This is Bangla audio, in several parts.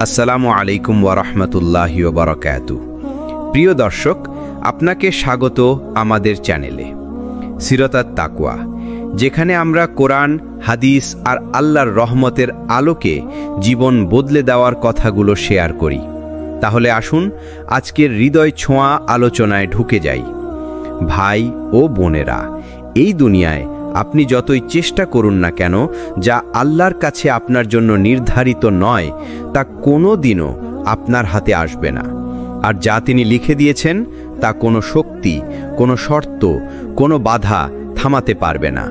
আসসালামু আলাইকুম ওয়া রাহমাতুল্লাহি ওয়া বারাকাতুহু। প্রিয় দর্শক, আপনাকে স্বাগত আমাদের চ্যানেলে সিরাতাত তাকওয়া, যেখানে আমরা কোরআন, হাদিস আর আল্লাহর রহমতের আলোকে জীবন বদলে দেওয়ার কথাগুলো শেয়ার করি। তাহলে আসুন আজকের হৃদয় ছোঁয়া আলোচনায় ঢুকে যাই। ভাই ও বোনেরা, এই দুনিয়ায় আপনি যতই চেষ্টা করুন না কেন, যা আল্লাহর কাছে আপনার জন্য নির্ধারিত নয় তা কোনো দিনও আপনার হাতে আসবে না। আর যা তিনি লিখে দিয়েছেন তা কোনো শক্তি, কোনো শর্ত, কোনো বাধা থামাতে পারবে না।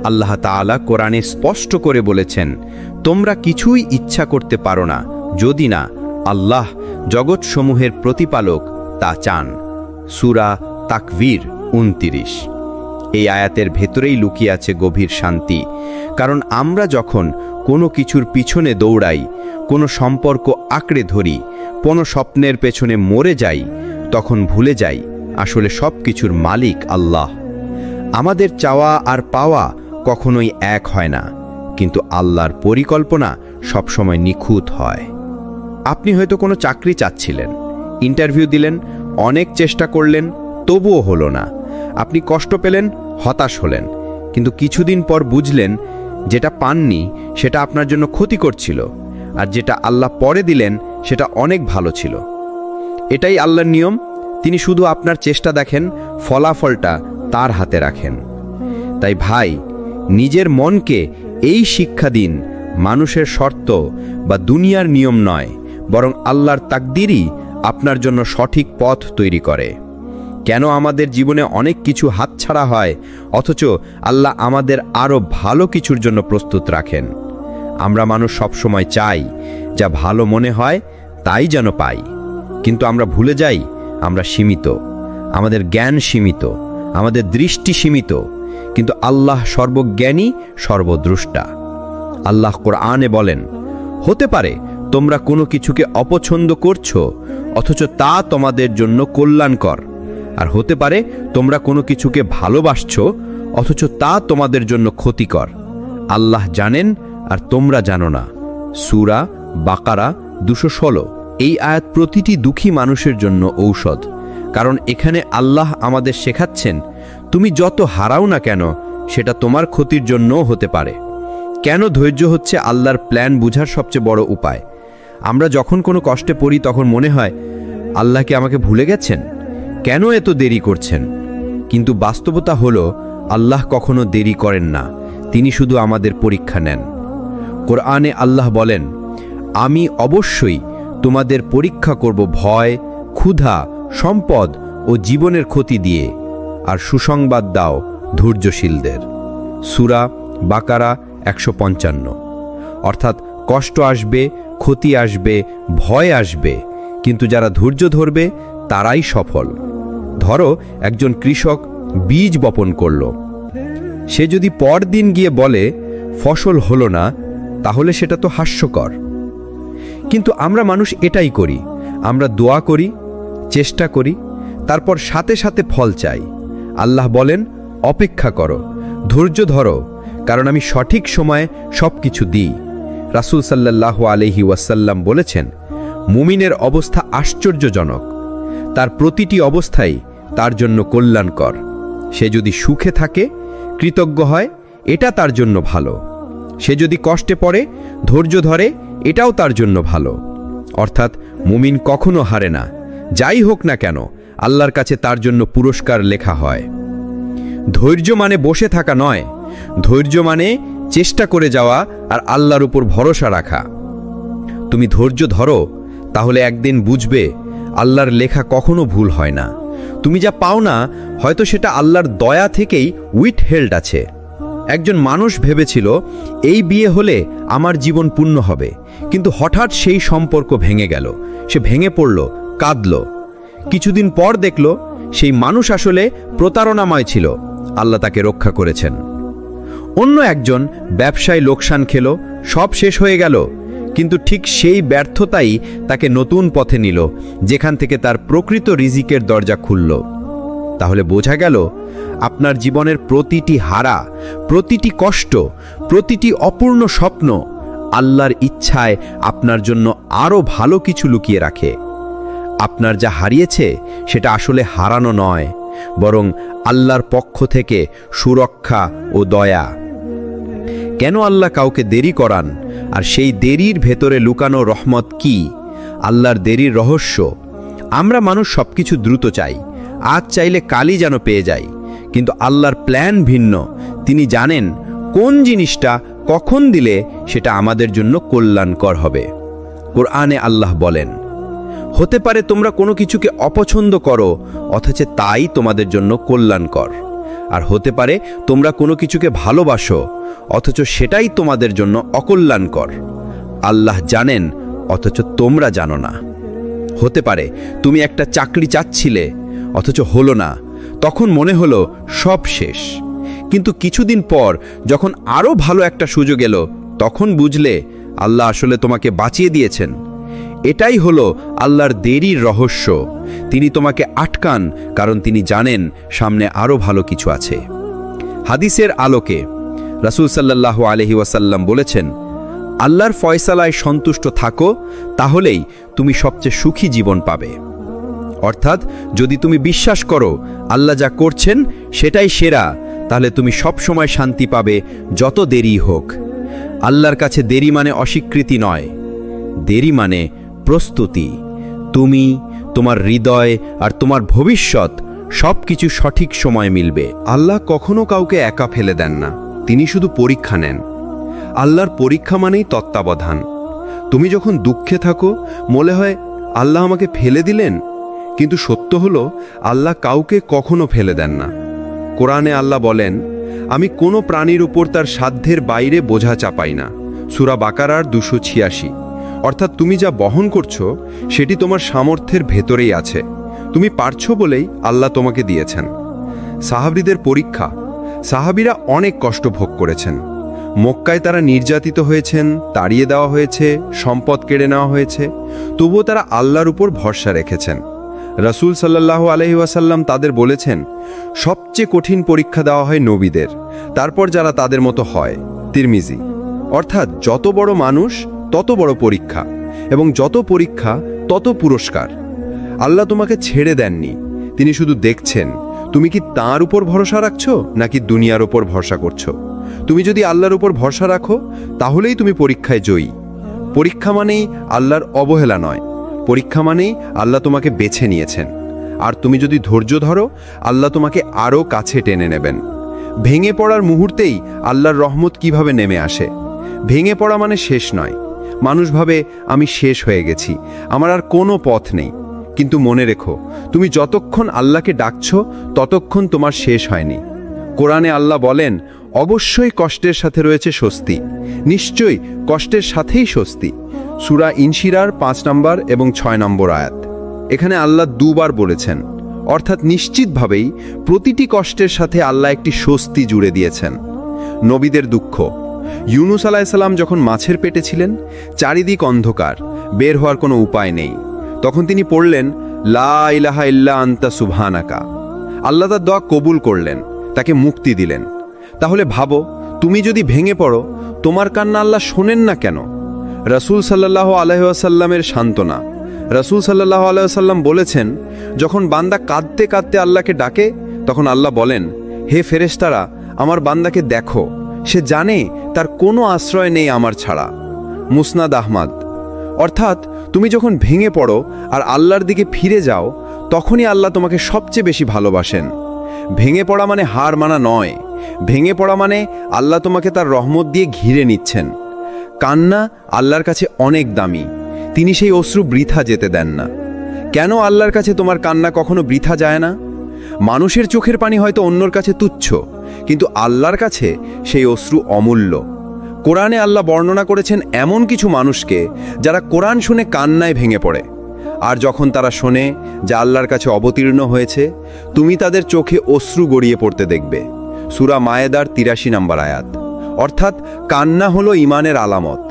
আল্লাহ তাআলা কোরআনে স্পষ্ট করে বলেছেন, তোমরা কিছুই ইচ্ছা করতে পারো না যদি না আল্লাহ জগৎসমূহের প্রতিপালক তা চান। সূরা তাকবীর 29। এই আয়াতের ভেতরেই লুকিয়ে আছে গভীর শান্তি। কারণ আমরা যখন কোনো কিছুর পিছনে দৌড়াই, কোনো সম্পর্ক আঁকড়ে ধরি, কোনো স্বপ্নের পেছনে মরে যাই, তখন ভুলে যাই আসলে সব কিছুর মালিক আল্লাহ। আমাদের চাওয়া আর পাওয়া কখনোই এক হয় না, কিন্তু আল্লাহর পরিকল্পনা সবসময় নিখুঁত হয়। আপনি হয়তো কোনো চাকরি চাচ্ছিলেন, ইন্টারভিউ দিলেন, অনেক চেষ্টা করলেন, তবুও হলো না। আপনি কষ্ট পেলেন, হতাশ হলেন, কিন্তু কিছুদিন পর বুঝলেন যেটা পাননি সেটা আপনার জন্য ক্ষতিকর ছিল, আর যেটা আল্লাহ পরে দিলেন সেটা অনেক ভালো ছিল। এটাই আল্লাহর নিয়ম। তিনি শুধু আপনার চেষ্টা দেখেন, ফলাফলটা তার হাতে রাখেন। তাই ভাই, নিজের মনকে এই শিক্ষা দিন, মানুষের শর্ত বা দুনিয়ার নিয়ম নয়, বরং আল্লাহর তাকদীরই আপনার জন্য সঠিক পথ তৈরি করে। কেন আমাদের জীবনে অনেক কিছু হাতছাড়া হয়, অথচ আল্লাহ আমাদের আরও ভালো কিছুর জন্য প্রস্তুত রাখেন? আমরা মানুষ সবসময় চাই যা ভালো মনে হয় তাই যেন পাই, কিন্তু আমরা ভুলে যাই আমরা সীমিত, আমাদের জ্ঞান সীমিত, আমাদের দৃষ্টি সীমিত, কিন্তু আল্লাহ সর্বজ্ঞানী, সর্বদ্রষ্টা। আল্লাহ কোরআনে বলেন, হতে পারে তোমরা কোনো কিছুকে অপছন্দ করছো অথচ তা তোমাদের জন্য কল্যাণকর, আর হতে পারে তোমরা কোনো কিছুকে ভালোবাসছো অথচ তা তোমাদের জন্য ক্ষতিকর। আল্লাহ জানেন আর তোমরা জানো না। সূরা বাকারা 216। এই আয়াত প্রতিটি দুঃখী মানুষের জন্য ঔষধ, কারণ এখানে আল্লাহ আমাদের শেখাচ্ছেন, তুমি যত হারাও না কেন সেটা তোমার ক্ষতির জন্যও হতে পারে। কেন ধৈর্য হচ্ছে আল্লাহর প্ল্যান বুঝার সবচেয়ে বড় উপায়। আমরা যখন কোনো কষ্টে পড়ি তখন মনে হয় আল্লাহ কি আমাকে ভুলে গেছেন, কেন এত দেরি করছেন? কিন্তু বাস্তবতা হলো আল্লাহ কখনো দেরি করেন না, তিনি শুধু আমাদের পরীক্ষা নেন। কোরআনে আল্লাহ বলেন, আমি অবশ্যই তোমাদের পরীক্ষা করব ভয়, ক্ষুধা, সম্পদ ও জীবনের ক্ষতি দিয়ে, আর সুসংবাদ দাও ধৈর্যশীলদের। সূরা বাকারা 155। অর্থাৎ কষ্ট আসবে, ক্ষতি আসবে, ভয় আসবে, কিন্তু যারা ধৈর্য ধরবে তারাই সফল। ধরো একজন কৃষক বীজ বপন করল, সে যদি পরদিন গিয়ে বলে ফসল হলো না, তাহলে সেটা তো হাস্যকর। কিন্তু আমরা মানুষ এটাই করি, আমরা দোয়া করি, চেষ্টা করি, তারপর সাথে সাথে ফল চাই। আল্লাহ বলেন, অপেক্ষা করো, ধৈর্য ধরো, কারণ আমি সঠিক সময়ে সব কিছু দিই। রাসূল সাল্লাল্লাহু আলাইহি ওয়াসাল্লাম বলেছেন, মুমিনের অবস্থা আশ্চর্যজনক, তার প্রতিটি অবস্থাই তার জন্য কল্যাণকর। সে যদি সুখে থাকে, কৃতজ্ঞ হয়, এটা তার জন্য ভালো। সে যদি কষ্টে পড়ে, ধৈর্য ধরে, এটাও তার জন্য ভালো। অর্থাৎ মুমিন কখনো হারে না, যাই হোক না কেন আল্লাহর কাছে তার জন্য পুরস্কার লেখা হয়। ধৈর্য মানে বসে থাকা নয়, ধৈর্য মানে চেষ্টা করে যাওয়া আর আল্লাহর উপর ভরসা রাখা। তুমি ধৈর্য ধরো, তাহলে একদিন বুঝবে আল্লাহর লেখা কখনো ভুল হয় না। তুমি যা পাও না, হয়তো সেটা আল্লাহর দয়া থেকেই উইথ হেল্ড আছে। একজন মানুষ ভেবেছিল এই বিয়ে হলে আমার জীবন পূর্ণ হবে, কিন্তু হঠাৎ সেই সম্পর্ক ভেঙে গেল। সে ভেঙে পড়ল, কাঁদল। কিছুদিন পর দেখল সেই মানুষ আসলে প্রতারণাময় ছিল, আল্লাহ তাকে রক্ষা করেছেন। অন্য একজন ব্যবসায় লোকসান খেল, সব শেষ হয়ে গেল, কিন্তু ঠিক সেই ব্যর্থতাই তাকে নতুন পথে নিল, যেখান থেকে তার প্রকৃত রিজিকের দরজা খুলল। তাহলে বোঝা গেল আপনার জীবনের প্রতিটি হারা, প্রতিটি কষ্ট, প্রতিটি অপূর্ণ স্বপ্ন আল্লাহর ইচ্ছায় আপনার জন্য আরও ভালো কিছু লুকিয়ে রাখে। আপনার যা হারিয়েছে সেটা আসলে হারানো নয়, বরং আল্লাহর পক্ষ থেকে সুরক্ষা ও দয়া। কেন আল্লাহ কাউকে দেরি করান, আর সেই দেরির ভেতরে লুকানো রহমত কি? আল্লাহর দেরির রহস্য। আমরা মানুষ সবকিছু দ্রুত চাই, আজ চাইলে কালই যেন পেয়ে যাই, কিন্তু আল্লাহর প্ল্যান ভিন্ন। তিনি জানেন কোন জিনিসটা কখন দিলে সেটা আমাদের জন্য কল্যাণকর হবে। কোরআনে আল্লাহ বলেন, হতে পারে তোমরা কোনো কিছুকে অপছন্দ করো অথচ তাই তোমাদের জন্য কল্যাণকর, আর হতে পারে তোমরা কোনো কিছুকে ভালোবাসো অথচ সেটাই তোমাদের জন্য অকল্যাণকর। আল্লাহ জানেন অথচ তোমরা জানো না। হতে পারে তুমি একটা চাকরি চাচ্ছিলে অথচ হলো না, তখন মনে হলো সব শেষ, কিন্তু কিছুদিন পর যখন আরও ভালো একটা সুযোগ এলো তখন বুঝলে আল্লাহ আসলে তোমাকে বাঁচিয়ে দিয়েছেন। এটাই হলো আল্লাহর দেরির রহস্য। তিনি তোমাকে আটকান কারণ তিনি জানেন সামনে আরও ভালো কিছু আছে। হাদিসের আলোকে রাসূল সাল্লাল্লাহু আলাইহি ওয়াসাল্লাম বলেছেন, আল্লাহর ফয়সালায় সন্তুষ্ট থাকো, তাহলেই তুমি সবচেয়ে সুখী জীবন পাবে। অর্থাৎ যদি তুমি বিশ্বাস করো আল্লাহ যা করছেন সেটাই সেরা, তাহলে তুমি সব সময় শান্তি পাবে, যত দেরি হোক। আল্লাহর কাছে দেরি মানে অস্বীকৃতি নয়, দেরি মানে প্রস্তুতি। তুমি, তোমার হৃদয় আর তোমার ভবিষ্যৎ সবকিছু সঠিক সময় মিলবে। আল্লাহ কখনো কাউকে একা ফেলে দেন না, তিনি শুধু পরীক্ষা নেন। আল্লাহর পরীক্ষা মানেই তত্ত্বাবধান। তুমি যখন দুঃখে থাকো মনে হয় আল্লাহ আমাকে ফেলে দিলেন, কিন্তু সত্য হলো আল্লাহ কাউকে কখনো ফেলে দেন না। কোরআনে আল্লাহ বলেন, আমি কোনো প্রাণীর উপর তার সাধ্যের বাইরে বোঝা চাপাই না। সূরা বাকারার 286। অর্থাৎ তুমি যা বহন করছো সেটি তোমার সামর্থ্যের ভেতরেই আছে, তুমি পারছো বলেই আল্লাহ তোমাকে দিয়েছেন। সাহাবীদের পরীক্ষা। সাহাবীরা অনেক কষ্ট ভোগ করেছেন। মক্কায় তারা নির্যাতিত হয়েছেন, তাড়িয়ে দেওয়া হয়েছে, সম্পদ কেড়ে নেওয়া হয়েছে, তবুও তারা আল্লাহর উপর ভরসা রেখেছেন। রাসূল সাল্লাল্লাহু আলাইহি ওয়াসাল্লাম তাদের বলেছেন, সবচেয়ে কঠিন পরীক্ষা দেওয়া হয় নবীদের, তারপর যারা তাদের মতো হয়। তিরমিজি। অর্থাৎ যত বড় মানুষ তত বড় পরীক্ষা, এবং যত পরীক্ষা তত পুরস্কার। আল্লাহ তোমাকে ছেড়ে দেননি, তিনি শুধু দেখছেন তুমি কি তাঁর উপর ভরসা রাখছো নাকি দুনিয়ার উপর ভরসা করছো। তুমি যদি আল্লাহর উপর ভরসা রাখো তাহলেই তুমি পরীক্ষায় জয়ী। পরীক্ষা মানেই আল্লাহর অবহেলা নয়, পরীক্ষা মানেই আল্লাহ তোমাকে বেছে নিয়েছেন। আর তুমি যদি ধৈর্য ধরো আল্লাহ তোমাকে আরও কাছে টেনে নেবেন। ভেঙে পড়ার মুহূর্তেই আল্লাহর রহমত কিভাবে নেমে আসে। ভেঙে পড়া মানে শেষ নয়। মানুষ ভাবে আমি শেষ হয়ে গেছি, আমার আর কোনো পথ নেই। কিন্তু মনে রেখো, তুমি যতক্ষণ আল্লাহকে ডাকছো ততক্ষণ তোমার শেষ হয়নি। কোরআনে আল্লাহ বলেন, অবশ্যই কষ্টের সাথে রয়েছে স্বস্তি, নিশ্চয়ই কষ্টের সাথেই স্বস্তি। সূরা ইনশিরার 5 নম্বর এবং 6 নম্বর আয়াত। এখানে আল্লাহ দুবার বলেছেন, অর্থাৎ নিশ্চিতভাবেই প্রতিটি কষ্টের সাথে আল্লাহ একটি স্বস্তি জুড়ে দিয়েছেন। নবীদের দুঃখ। ইউনুস আলাইহিস সালাম যখন মাছের পেটে ছিলেন, চারিদিক অন্ধকার, বের হওয়ার কোনো উপায় নেই, তখন তিনি পড়লেন, লা ইলাহা ইল্লা আনতা সুবহানাকা। আল্লাহ তার দোয়া কবুল করলেন, তাকে মুক্তি দিলেন। তাহলে ভাবো, তুমি যদি ভেঙে পড়ো, তোমার কান্না আল্লাহ শোনেন না কেন? রাসূল সাল্লাল্লাহু আলাইহি ওয়াসাল্লামের সান্ত্বনা। রাসূল সাল্লাল্লাহু আলাইহি ওয়াসাল্লাম বলেছেন, যখন বান্দা কাঁদতে কাঁদতে আল্লাহকে ডাকে তখন আল্লাহ বলেন, হে ফেরেশতারা, আমার বান্দাকে দেখো, সে জানে তার কোনো আশ্রয় নেই আমার ছাড়া। মুসনাদ আহমদ। অর্থাৎ তুমি যখন ভেঙে পড়ো আর আল্লাহর দিকে ফিরে যাও, তখনই আল্লাহ তোমাকে সবচেয়ে বেশি ভালোবাসেন। ভেঙে পড়া মানে হার মানা নয়, ভেঙে পড়া মানে আল্লাহ তোমাকে তার রহমত দিয়ে ঘিরে নিচ্ছেন। কান্না আল্লাহর কাছে অনেক দামি, তিনি সেই অশ্রু বৃথা যেতে দেন না। কেন আল্লাহর কাছে তোমার কান্না কখনো বৃথা যায় না? মানুষের চোখের পানি হয়তো অন্যর কাছে তুচ্ছ, কিন্তু আল্লাহর কাছে সেই অশ্রু অমূল্য। কোরআনে আল্লাহ বর্ণনা করেছেন এমন কিছু মানুষকে যারা কোরআন শুনে কান্নায় ভেঙে পড়ে, আর যখন তারা শোনে যে আল্লাহর কাছে অবতীর্ণ হয়েছে, তুমি তাদের চোখে অশ্রু গড়িয়ে পড়তে দেখবে। সূরা মায়েদার 83 নম্বর আয়াত। অর্থাৎ কান্না হলো ঈমানের আলামত।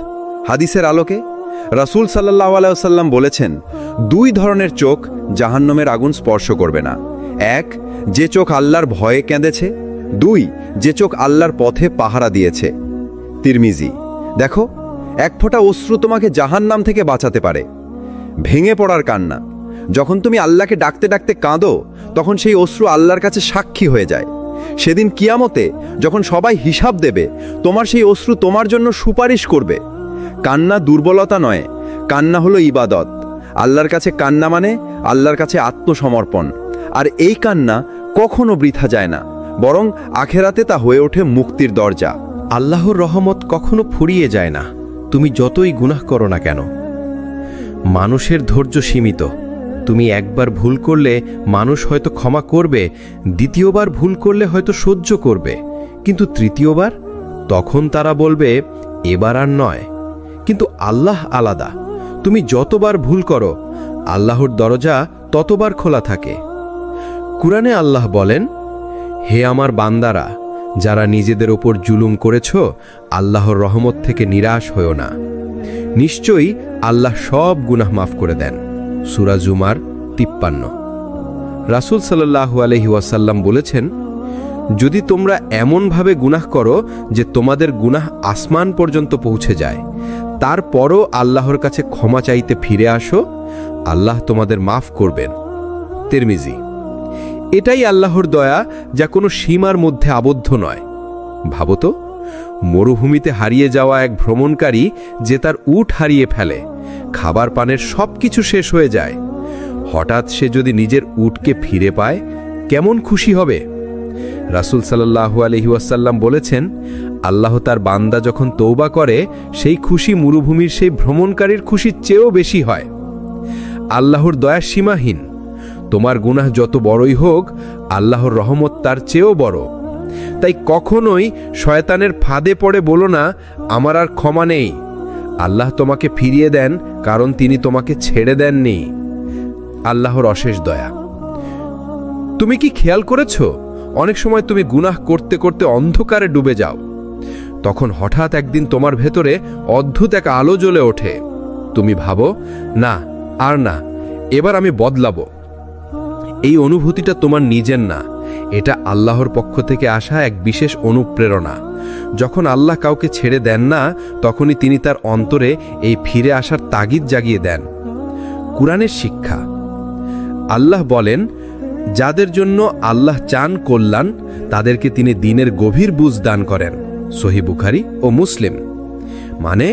হাদিসের আলোকে রাসূল সাল্লাল্লাহু আলাইহি ওয়াসাল্লাম বলেছেন, 2 ধরনের চোখ জাহান্নামের আগুন স্পর্শ করবে না। 1, যে চোখ আল্লাহর ভয়ে কেঁদেছে। 2, যে চোখ আল্লাহর পথে পাহারা দিয়েছে। তিরমিজি। দেখো, এক ফোঁটা অশ্রু তোমাকে জাহান্নাম থেকে বাঁচাতে পারে। ভেঙে পড়ার কান্না, যখন তুমি আল্লাহকে ডাকতে ডাকতে কাঁদো, তখন সেই অশ্রু আল্লাহর কাছে সাক্ষী হয়ে যায়। সেদিন কিয়ামতে যখন সবাই হিসাব দেবে, তোমার সেই অশ্রু তোমার জন্য সুপারিশ করবে। কান্না দুর্বলতা নয়, কান্না হলো ইবাদত। আল্লাহর কাছে কান্না মানে আল্লাহর কাছে আত্মসমর্পণ। আর এই কান্না কখনো বৃথা যায় না, বরং আখেরাতে তা হয়ে ওঠে মুক্তির দরজা। আল্লাহর রহমত কখনো ফুরিয়ে যায় না, তুমি যতই গুনাহ করো না কেন। মানুষের ধৈর্য সীমিত। তুমি একবার ভুল করলে মানুষ হয়তো ক্ষমা করবে, দ্বিতীয়বার ভুল করলে হয়তো সহ্য করবে, কিন্তু তৃতীয়বার তখন তারা বলবে এবার আর নয়। কিন্তু আল্লাহ আলাদা। তুমি যতবার ভুল করো, আল্লাহর দরজা ততবার খোলা থাকে। কুরআনে আল্লাহ বলেন, হে আমার বান্দারা, যারা নিজেদের ওপর জুলুম করেছ, আল্লাহর রহমত থেকে নিরাশ হও না। নিশ্চয়ই আল্লাহ সব গুনাহ মাফ করে দেন। সূরা জুমার 53। রাসূল সাল্লাল্লাহু আলাইহি ওয়াসাল্লাম বলেছেন, যদি তোমরা এমনভাবে গুনাহ করো যে তোমাদের গুনাহ আসমান পর্যন্ত পৌঁছে যায়, তারপরও আল্লাহর কাছে ক্ষমা চাইতে ফিরে আসো, আল্লাহ তোমাদের মাফ করবেন। তিরমিজি। এটাই আল্লাহর দয়া, যা কোনো সীমার মধ্যে আবদ্ধ নয়। ভাবো তো, মরুভূমিতে হারিয়ে যাওয়া এক ভ্রমণকারী যে তার উট হারিয়ে ফেলে, খাবার পানের সব কিছু শেষ হয়ে যায়, হঠাৎ সে যদি নিজের উটকে ফিরে পায়, কেমন খুশি হবে। রাসূল সাল্লাল্লাহু আলাইহি ওয়াসাল্লাম বলেছেন, আল্লাহ তার বান্দা যখন তওবা করে, সেই খুশি মরুভূমির সেই ভ্রমণকারীর খুশির চেয়েও বেশি হয়। আল্লাহর দয়া সীমাহীন। তোমার গুনাহ যত বড়ই হোক, আল্লাহর রহমত তার চেয়েও বড়। তাই কখনোই শয়তানের ফাঁদে পড়ে বলো না, আমার আর ক্ষমা নেই। আল্লাহ তোমাকে ফিরিয়ে দেন, কারণ তিনি তোমাকে ছেড়ে দেননি। আল্লাহর অশেষ দয়া। তুমি কি খেয়াল করেছো, অনেক সময় তুমি গুনাহ করতে করতে অন্ধকারে ডুবে যাও, তখন হঠাৎ একদিন তোমার ভেতরে অদ্ভুত এক আলো জ্বলে ওঠে। তুমি ভাবো, না আর না, এবার আমি বদলাবো। এই অনুভূতিটা তোমার নিজের না, এটা আল্লাহর পক্ষ থেকে আসা এক বিশেষ অনুপ্রেরণা। যখন আল্লাহ কাউকে ছেড়ে দেন না, তখনই তিনি তার অন্তরে এই ফিরে আসার তাগিদ জাগিয়ে দেন। কুরআনের শিক্ষা। আল্লাহ বলেন, যাদের জন্য আল্লাহ চান কল্যাণ, তাদেরকে তিনি দ্বীনের গভীর বুঝ দান করেন। সহিহ বুখারী ও মুসলিম। মানে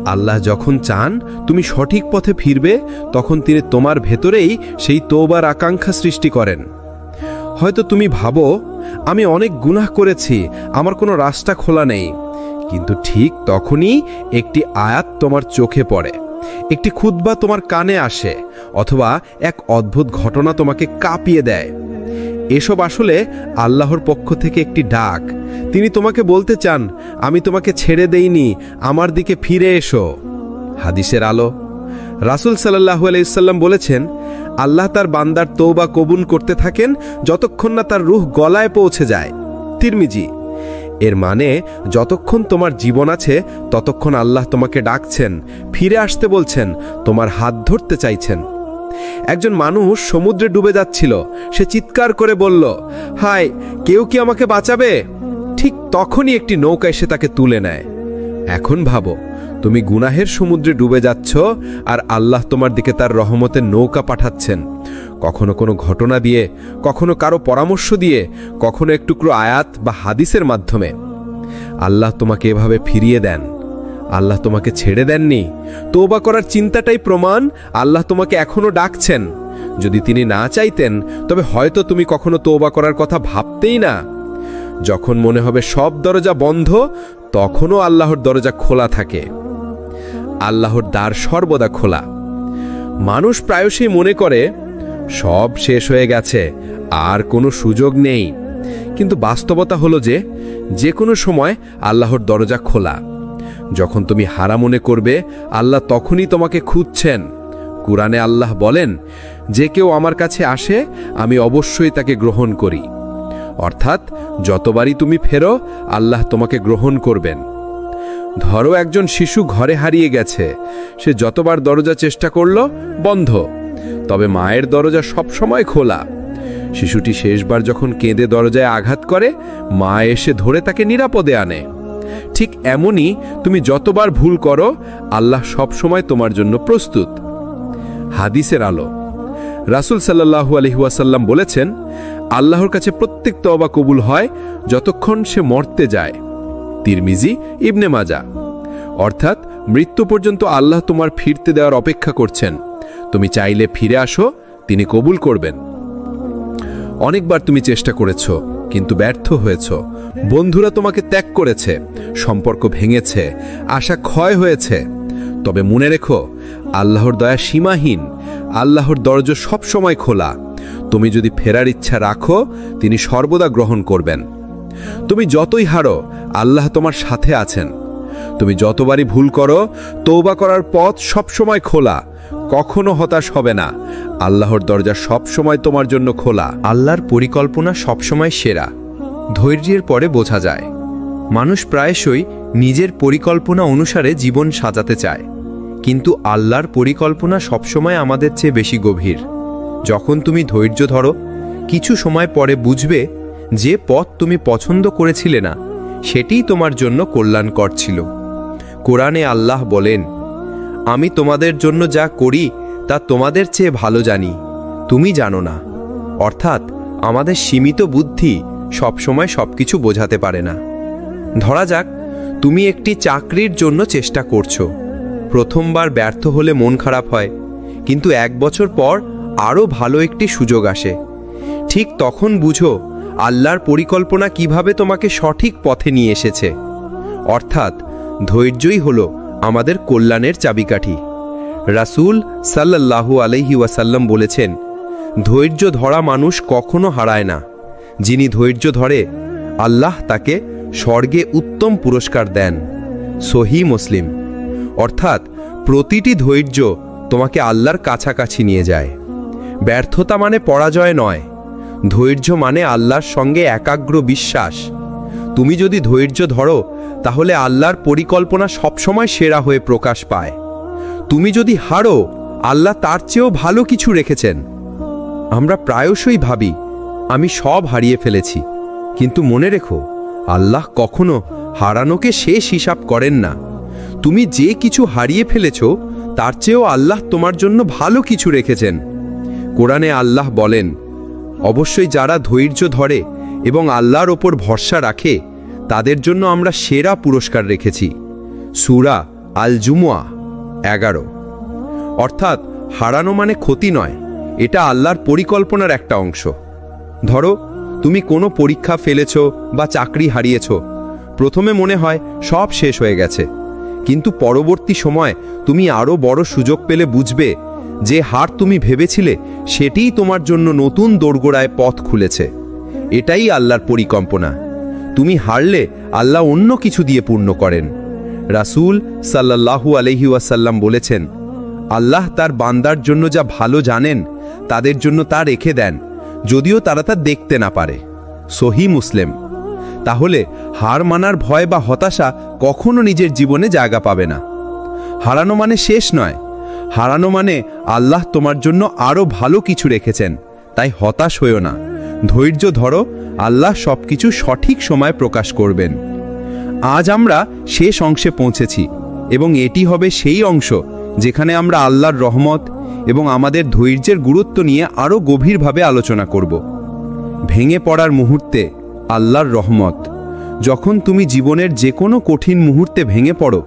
আল্লাহ যখন চান তুমি সঠিক পথে ফিরবে, তখন তিনি তোমার ভেতরেই সেই তওবার আকাঙ্ক্ষা সৃষ্টি করেন। হয়তো তুমি ভাবো, আমি অনেক গুনাহ করেছি, আমার কোনো রাস্তা খোলা নেই। কিন্তু ঠিক তখনই একটি আয়াত তোমার চোখে পড়ে, একটি খুতবা তোমার কানে আসে, অথবা এক অদ্ভুত ঘটনা তোমাকে কাঁপিয়ে দেয়। এসব আসলে আল্লাহর পক্ষ থেকে একটি ডাক। তিনি তোমাকে বলতে চান, আমি তোমাকে ছেড়ে দেইনি, আমার দিকে ফিরে এসো। হাদিসের আলো। রাসূল সাল্লাল্লাহু আলাইহি সাল্লাম বলেছেন, আল্লাহ তার বান্দার তওবা কবুল করতে থাকেন যতক্ষণ না তার রূহ গলায় পৌঁছে যায়। তিরমিজি। এর মানে যতক্ষণ তোমার জীবন আছে, ততক্ষণ আল্লাহ তোমাকে ডাকছেন, ফিরে আসতে বলছেন, তোমার হাত ধরতে চাইছেন। একজন মানুষ সমুদ্রে ডুবে যাচ্ছিল। সে চিৎকার করে বলল, হায়, কেউ কি আমাকে বাঁচাবে? ঠিক তখনই একটি নৌকা এসে তাকে তুলে নেয়। এখন ভাবো, তুমি গুনাহের সমুদ্রে ডুবে যাচ্ছ, আর আল্লাহ তোমার দিকে তার রহমতের নৌকা পাঠাচ্ছেন। কখনো কোনো ঘটনা দিয়ে, কখনো কারো পরামর্শ দিয়ে, কখনো এক টুকরো আয়াত বা হাদিসের মাধ্যমে। আল্লাহ তোমাকে এভাবে ফিরিয়ে দেন। আল্লাহ তোমাকে ছেড়ে দেননি। তওবা করার চিন্তাটাই প্রমাণ আল্লাহ তোমাকে এখনো ডাকছেন। যদি তিনি না চাইতেন, তবে হয়তো তুমি কখনো তওবা করার কথা ভাবতেই না। যখন মনে হবে সব দরজা বন্ধ, তখনও আল্লাহর দরজা খোলা থাকে। আল্লাহর দ্বার সর্বদা খোলা। মানুষ প্রায়শই মনে করে সব শেষ হয়ে গেছে, আর কোনো সুযোগ নেই। কিন্তু বাস্তবতা হলো যে কোনো সময় আল্লাহর দরজা খোলা। যখন তুমি হারা মনে করবে, আল্লাহ তখনই তোমাকে খুঁজছেন। কুরআনে আল্লাহ বলেন, যে কেউ আমার কাছে আসে, আমি অবশ্যই তাকে গ্রহণ করি। অর্থাৎ যতবারই তুমি ফেরো, আল্লাহ তোমাকে গ্রহণ করবেন। ধরো একজন শিশু ঘরে হারিয়ে গেছে, সে যতবার দরজা চেষ্টা করল, বন্ধ। তবে মায়ের দরজা সবসময় খোলা। শিশুটি শেষবার যখন কেঁদে দরজায় আঘাত করে, মা এসে ধরে তাকে নিরাপদে আনে। ঠিক এমনই তুমি যতবার ভুল করো, আল্লাহ সবসময় তোমার জন্য প্রস্তুত। হাদিসের আলো। রাসূল সাল্লাল্লাহু আলাইহি ওয়াসাল্লাম বলেছেন, আল্লাহর কাছে প্রত্যেক তওবা কবুল হয় যতক্ষণ সে মরতে যায়। তিরমিজি, ইবনে মাজা। অর্থাৎ মৃত্যু পর্যন্ত আল্লাহ তোমার ফিরতে দেওয়ার অপেক্ষা করছেন। তুমি চাইলে ফিরে আসো, তিনি কবুল করবেন। অনেকবার তুমি চেষ্টা করেছ, কিন্তু ব্যর্থ হয়েছ। বন্ধুরা তোমাকে ত্যাগ করেছে, সম্পর্ক ভেঙেছে, আশা ক্ষয় হয়েছে। তবে মনে রেখো, আল্লাহর দয়া সীমাহীন, আল্লাহর দরজা সব সময় খোলা। তুমি যদি ফেরার ইচ্ছা রাখো, তিনি সর্বদা গ্রহণ করবেন। তুমি যতই হারো, আল্লাহ তোমার সাথে আছেন। তুমি যতবারই ভুল করো, তওবা করার পথ সবসময় খোলা। কখনো হতাশ হবে না, আল্লাহর দরজা সবসময় তোমার জন্য খোলা। আল্লাহর পরিকল্পনা সবসময় সেরা। ধৈর্যের পরে বোঝা যায়। মানুষ প্রায়শই নিজের পরিকল্পনা অনুসারে জীবন সাজাতে চায়, কিন্তু আল্লাহর পরিকল্পনা সবসময় আমাদের চেয়ে বেশি গভীর। যখন তুমি ধৈর্য ধরো, কিছু সময় পরে বুঝবে যে পথ তুমি পছন্দ করেছিলে না, সেটিই তোমার জন্য কল্যাণকর ছিল। কোরআনে আল্লাহ বলেন, আমি তোমাদের জন্য যা করি তা তোমাদের চেয়ে ভালো জানি, তুমি জানো না। অর্থাৎ আমাদের সীমিত বুদ্ধি সবসময় সবকিছু বোঝাতে পারে না। ধরা যাক, তুমি একটি চাকরির জন্য চেষ্টা করছো। প্রথমবার ব্যর্থ হলে মন খারাপ হয়, কিন্তু 1 বছর পর আরও ভালো একটি সুযোগ আসে। ঠিক তখন বুঝো আল্লাহর পরিকল্পনা কিভাবে তোমাকে সঠিক পথে নিয়ে এসেছে। অর্থাৎ ধৈর্যই হলো আমাদের কল্যাণের চাবিকাঠি। রাসূল সাল্লাল্লাহু আলাইহি ওয়াসাল্লাম বলেছেন, ধৈর্য ধরা মানুষ কখনো হারায় না। যিনি ধৈর্য ধরে, আল্লাহ তাকে স্বর্গে উত্তম পুরস্কার দেন। সহিহ মুসলিম। অর্থাৎ প্রতিটি ধৈর্য তোমাকে আল্লাহর কাছাকাছি নিয়ে যায়। ব্যর্থতা মানে পরাজয় নয়, ধৈর্য মানে আল্লাহর সঙ্গে একাগ্র বিশ্বাস। তুমি যদি ধৈর্য ধরো, তাহলে আল্লাহর পরিকল্পনা সবসময় সেরা হয়ে প্রকাশ পায়। তুমি যদি হারো, আল্লাহ তার চেয়েও ভালো কিছু রেখেছেন। আমরা প্রায়শই ভাবি, আমি সব হারিয়ে ফেলেছি, কিন্তু মনে রেখো, আল্লাহ কখনো হারানোকে শেষ হিসাব করেন না। তুমি যে কিছু হারিয়ে ফেলেছ, তার চেয়েও আল্লাহ তোমার জন্য ভালো কিছু রেখেছেন। কোরআনে আল্লাহ বলেন, অবশ্যই যারা ধৈর্য ধরে এবং আল্লাহর ওপর ভরসা রাখে, তাদের জন্য আমরা সেরা পুরস্কার রেখেছি। সূরা আল জুমুয়া 11। অর্থাৎ হারানো মানে ক্ষতি নয়, এটা আল্লাহর পরিকল্পনার একটা অংশ। ধরো, তুমি কোনো পরীক্ষা ফেলেছ বা চাকরি হারিয়েছ। প্রথমে মনে হয় সব শেষ হয়ে গেছে, কিন্তু পরবর্তী সময় তুমি আরও বড় সুযোগ পেলে বুঝবে যে হার তুমি ভেবেছিলে সেটিই তোমার জন্য নতুন দোরগোড়ায় পথ খুলেছে। এটাই আল্লাহর পরিকল্পনা। তুমি হারলে আল্লাহ অন্য কিছু দিয়ে পূর্ণ করেন। রাসূল সাল্লাল্লাহু আলাইহি ওয়াসাল্লাম বলেছেন, আল্লাহ তার বান্দার জন্য যা ভালো জানেন, তাদের জন্য তা রেখে দেন, যদিও তারা তা দেখতে না পারে। সহিহ মুসলিম। তাহলে হার মানার ভয় বা হতাশা কখনো নিজের জীবনে জায়গা পাবে না। হারানো মানে শেষ নয়, হারানো মানে আল্লাহ তোমার জন্য আরও ভালো কিছু রেখেছেন। তাই হতাশ হইও না, ধৈর্য ধরো, আল্লাহ সবকিছু সঠিক সময় প্রকাশ করবেন। আজ আমরা শেষ অংশে পৌঁছেছি, এবং এটি হবে সেই অংশ যেখানে আমরা আল্লাহর রহমত এবং আমাদের ধৈর্যের গুরুত্ব নিয়ে আরও গভীরভাবে আলোচনা করব। ভেঙে পড়ার মুহূর্তে আল্লাহর রহমত। যখন তুমি জীবনের যে কোনো কঠিন মুহূর্তে ভেঙে পড়ো,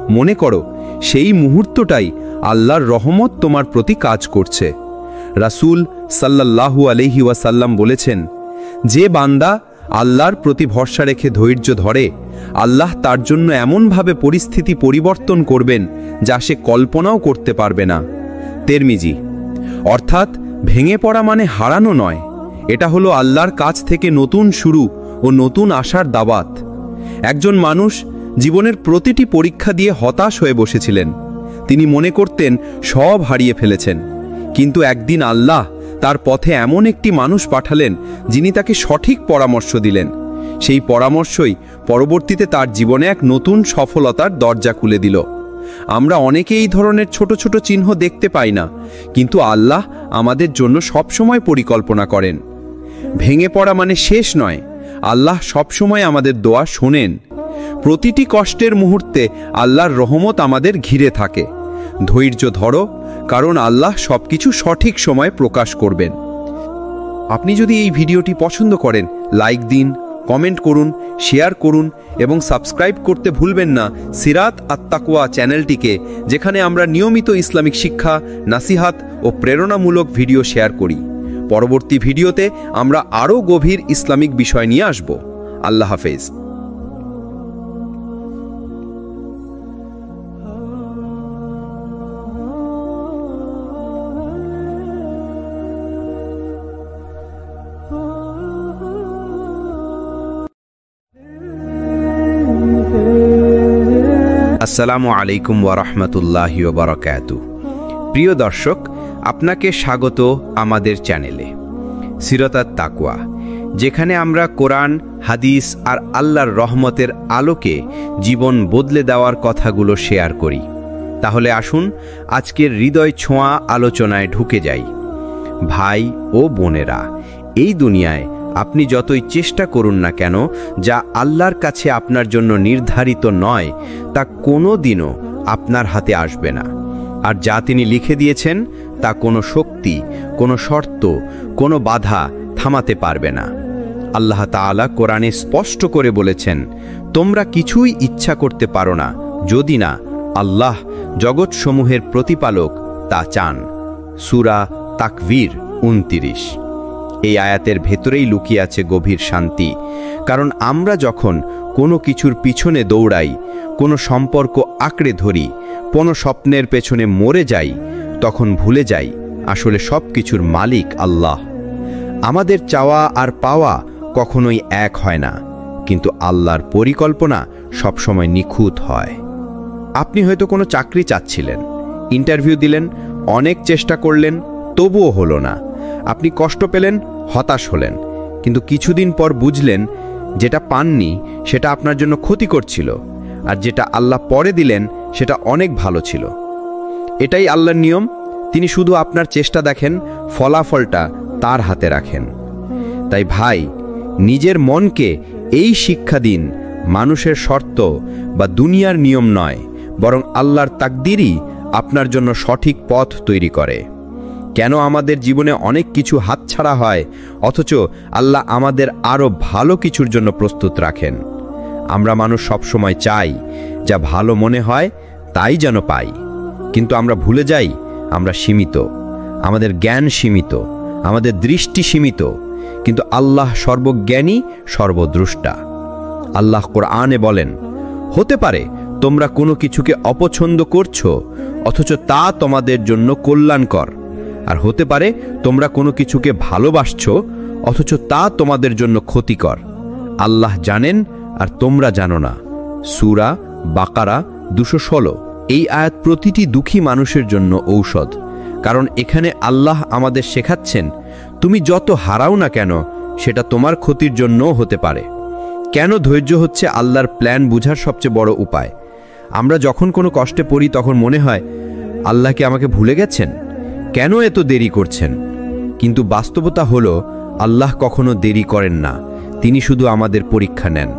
মনে করো সেই মুহূর্তটাই আল্লাহর রহমত তোমার প্রতি কাজ করছে। রাসূল সাল্লাল্লাহু আলাইহি ওয়াসাল্লাম বলেছেন, যে বান্দা আল্লাহর প্রতি ভরসা রেখে ধৈর্য ধরে, আল্লাহ তার জন্য এমনভাবে পরিস্থিতি পরিবর্তন করবেন যা সে কল্পনাও করতে পারবে না। তিরমিজি। অর্থাৎ ভেঙে পড়া মানে হারানো নয়, এটা হলো আল্লাহর কাছ থেকে নতুন শুরু ও নতুন আশার দাওয়াত। একজন মানুষ জীবনের প্রতিটি পরীক্ষা দিয়ে হতাশ হয়ে বসেছিলেন। তিনি মনে করতেন সব হারিয়ে ফেলেছেন, কিন্তু একদিন আল্লাহ তার পথে এমন একটি মানুষ পাঠালেন যিনি তাকে সঠিক পরামর্শ দিলেন। সেই পরামর্শই পরবর্তীতে তার জীবনে এক নতুন সফলতার দরজা খুলে দিল। আমরা অনেকে এই ধরনের ছোট ছোট চিহ্ন দেখতে পাই না, কিন্তু আল্লাহ আমাদের জন্য সবসময় পরিকল্পনা করেন। ভেঙে পড়া মানে শেষ নয়, আল্লাহ সবসময় আমাদের দোয়া শোনেন। প্রতিটি কষ্টের মুহূর্তে আল্লাহর রহমত আমাদের ঘিরে থাকে। ধৈর্য ধরো, কারণ আল্লাহ সবকিছু সঠিক সময়ে প্রকাশ করবেন। আপনি যদি এই ভিডিওটি পছন্দ করেন, লাইক দিন, কমেন্ট করুন, শেয়ার করুন এবং সাবস্ক্রাইব করতে ভুলবেন না সিরাত আত-তাকওয়া চ্যানেলটিকে, যেখানে আমরা নিয়মিত ইসলামিক শিক্ষা, নাসিহাত ও প্রেরণামূলক ভিডিও শেয়ার করি। পরবর্তী ভিডিওতে আমরা আরও গভীর ইসলামিক বিষয় নিয়ে আসব। আল্লাহ হাফেজ। আসসালামু আলাইকুম ওয়ারহমতুল্লাহি ওয়াবারাকাতুহু। প্রিয় দর্শক, আপনাকে স্বাগত আমাদের চ্যানেলে সিরাত আত-তাকওয়া, যেখানে আমরা কোরআন, হাদিস আর আল্লাহর রহমতের আলোকে জীবন বদলে দেওয়ার কথাগুলো শেয়ার করি। তাহলে আসুন আজকের হৃদয় ছোঁয়া আলোচনায় ঢুকে যাই। ভাই ও বোনেরা, এই দুনিয়ায় আপনি যতই চেষ্টা করুন না কেন, যা আল্লাহর কাছে আপনার জন্য নির্ধারিত নয় তা কোনো দিনও আপনার হাতে আসবে না। আর যা তিনি লিখে দিয়েছেন তা কোনো শক্তি, কোনো শর্ত, কোনো বাধা থামাতে পারবে না। আল্লাহ তাআলা কোরআনে স্পষ্ট করে বলেছেন, তোমরা কিছুই ইচ্ছা করতে পারো না যদি না আল্লাহ জগৎসমূহের প্রতিপালক তা চান। সূরা তাকবীর 29। এই আয়াতের ভেতরেই লুকিয়ে আছে গভীর শান্তি। কারণ আমরা যখন কোনো কিছুর পিছনে দৌড়াই, কোনো সম্পর্ক আঁকড়ে ধরি, কোনো স্বপ্নের পেছনে মরে যাই, তখন ভুলে যাই আসলে সব কিছুর মালিক আল্লাহ। আমাদের চাওয়া আর পাওয়া কখনোই এক হয় না, কিন্তু আল্লাহর পরিকল্পনা সবসময় নিখুঁত হয়। আপনি হয়তো কোনো চাকরি চাচ্ছিলেন, ইন্টারভিউ দিলেন, অনেক চেষ্টা করলেন, তবুও হলো না। আপনি কষ্ট পেলেন, হতাশ হলেন, কিন্তু কিছুদিন পর বুঝলেন যেটা পাননি সেটা আপনার জন্য ক্ষতি করছিল, আর যেটা আল্লাহ পরে দিলেন সেটা অনেক ভালো ছিল। এটাই আল্লাহর নিয়ম। তিনি শুধু আপনার চেষ্টা দেখেন, ফলাফলটা তার হাতে রাখেন। তাই ভাই, নিজের মনকে এই শিক্ষা দিন, মানুষের শর্ত বা দুনিয়ার নিয়ম নয়, বরং আল্লাহর তাকদীরই আপনার জন্য সঠিক পথ তৈরি করে। কেন আমাদের জীবনে অনেক কিছু হাতছাড়া হয়, অথচ আল্লাহ আমাদের আরও ভালো কিছুর জন্য প্রস্তুত রাখেন? আমরা মানুষ সবসময় চাই যা ভালো মনে হয় তাই যেন পাই, কিন্তু আমরা ভুলে যাই আমরা সীমিত, আমাদের জ্ঞান সীমিত, আমাদের দৃষ্টি সীমিত, কিন্তু আল্লাহ সর্বজ্ঞানী, সর্বদ্রষ্টা। আল্লাহ কোরআনে বলেন, হতে পারে তোমরা কোনো কিছুকে অপছন্দ করছো অথচ তা তোমাদের জন্য কল্যাণকর, আর হতে পারে তোমরা কোনো কিছুকে ভালোবাসছো অথচ তা তোমাদের জন্য ক্ষতিকর। আল্লাহ জানেন আর তোমরা জানো না। সূরা বাকারা 216। এই আয়াত প্রতিটি দুঃখী মানুষের জন্য ঔষধ, কারণ এখানে আল্লাহ আমাদের শেখাচ্ছেন, তুমি যত হারাও না কেন সেটা তোমার ক্ষতির জন্যও হতে পারে। কেন ধৈর্য হচ্ছে আল্লাহর প্ল্যান বুঝার সবচেয়ে বড় উপায়। আমরা যখন কোনো কষ্টে পড়ি তখন মনে হয় আল্লাহ কি আমাকে ভুলে গেছেন, কেন এত দেরি করছেন? কিন্তু বাস্তবতা হলো আল্লাহ কখনো দেরি করেন না, তিনি শুধু আমাদের পরীক্ষা নেন।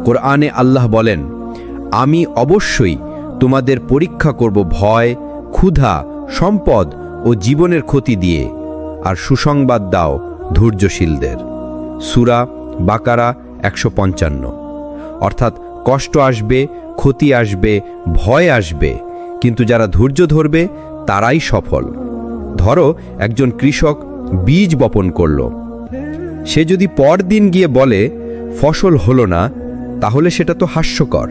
কোরআনে আল্লাহ বলেন, আমি অবশ্যই তোমাদের পরীক্ষা করব ভয়, ক্ষুধা, সম্পদ ও জীবনের ক্ষতি দিয়ে, আর সুসংবাদ দাও ধৈর্যশীলদের। সূরা বাকারা 155। অর্থাৎ কষ্ট আসবে, ক্ষতি আসবে, ভয় আসবে, কিন্তু যারা ধৈর্য ধরবে তারাই সফল। ধরো একজন কৃষক বীজ বপন করল, সে যদি পরদিন গিয়ে বলে ফসল হলো না, তাহলে সেটা তো হাস্যকর।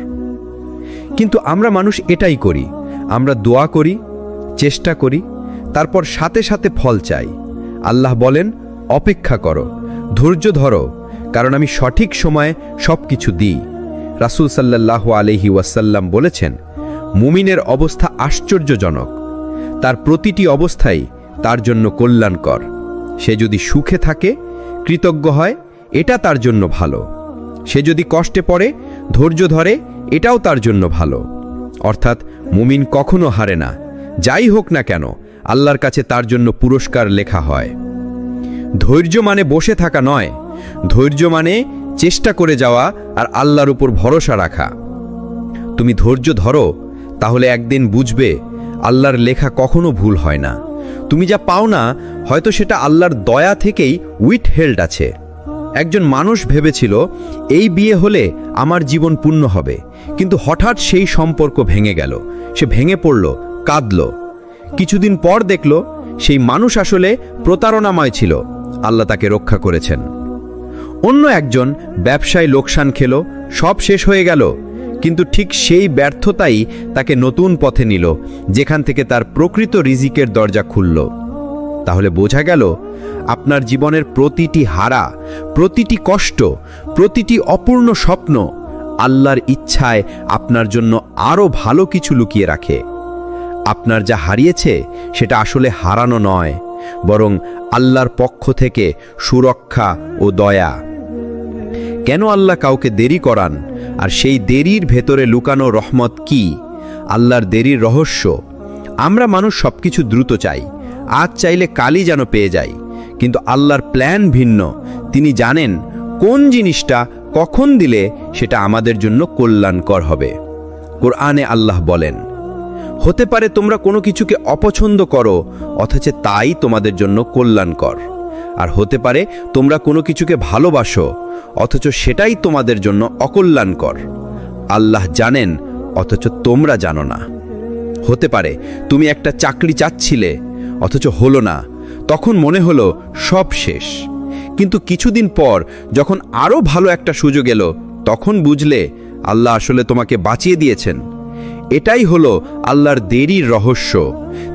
কিন্তু আমরা মানুষ এটাই করি, আমরা দোয়া করি, চেষ্টা করি, তারপর সাথে সাথে ফল চাই। আল্লাহ বলেন, অপেক্ষা করো, ধৈর্য ধরো, কারণ আমি সঠিক সময়ে সব কিছু দিই। রাসূল সাল্লাল্লাহু আলাইহি ওয়াসাল্লাম বলেছেন, মুমিনের অবস্থা আশ্চর্যজনক, তার প্রতিটি অবস্থাই তার জন্য কল্যাণকর। সে যদি সুখে থাকে, কৃতজ্ঞ হয়, এটা তার জন্য ভালো। সে যদি কষ্টে পড়ে, ধৈর্য ধরে, এটাও তার জন্য ভালো। অর্থাৎ মুমিন কখনো হারে না, যাই হোক না কেন আল্লাহর কাছে তার জন্য পুরস্কার লেখা হয়। ধৈর্য মানে বসে থাকা নয়, ধৈর্য মানে চেষ্টা করে যাওয়া আর আল্লাহর উপর ভরসা রাখা। তুমি ধৈর্য ধরো, তাহলে একদিন বুঝবে আল্লাহর লেখা কখনো ভুল হয় না। তুমি যা পাও না, হয়তো সেটা আল্লাহর দয়া থেকেই উইথহেল্ড আছে। একজন মানুষ ভেবেছিল এই বিয়ে হলে আমার জীবন পূর্ণ হবে, কিন্তু হঠাৎ সেই সম্পর্ক ভেঙে গেল। সে ভেঙে পড়ল, কাঁদল। কিছুদিন পর দেখল সেই মানুষ আসলে প্রতারণাময় ছিল। আল্লাহ তাকে রক্ষা করেছেন। অন্য একজন ব্যবসায় লোকসান খেল, সব শেষ হয়ে গেল, কিন্তু ঠিক সেই ব্যর্থতাই তাকে নতুন পথে নিল, যেখান থেকে তার প্রকৃত রিজিকের দরজা খুলল। তাহলে বোঝা গেল আপনার জীবনের প্রতিটি হারা, প্রতিটি কষ্ট, প্রতিটি অপূর্ণ স্বপ্ন আল্লাহর ইচ্ছায় আপনার জন্য আরও ভালো কিছু লুকিয়ে রাখে। আপনার যা হারিয়েছে সেটা আসলে হারানো নয়, বরং আল্লাহর পক্ষ থেকে সুরক্ষা ও দয়া। কেন আল্লাহ কাউকে দেরি করান, আর সেই দেরির ভেতরে লুকানো রহমত কি? আল্লাহর দেরির রহস্য। আমরা মানুষ সবকিছু দ্রুত চাই, আজ চাইলে কালই যেন পেয়ে যাই, কিন্তু আল্লাহর প্ল্যান ভিন্ন। তিনি জানেন কোন জিনিসটা কখন দিলে সেটা আমাদের জন্য কল্যাণকর হবে। কোরআনে আল্লাহ বলেন, হতে পারে তোমরা কোনো কিছুকে অপছন্দ করো, অথচ তাই তোমাদের জন্য কল্যাণকর। আর হতে পারে তোমরা কোনো কিছুকে ভালোবাসো, অথচ সেটাই তোমাদের জন্য অকল্যাণকর। আল্লাহ জানেন, অথচ তোমরা জানো না। হতে পারে তুমি একটা চাকরি চাচ্ছিলে, অথচ হলো না। তখন মনে হলো সব শেষ, কিন্তু কিছুদিন পর যখন আরও ভালো একটা সুযোগ এলো, তখন বুঝলে আল্লাহ আসলে তোমাকে বাঁচিয়ে দিয়েছেন। এটাই হলো আল্লাহর দেরির রহস্য।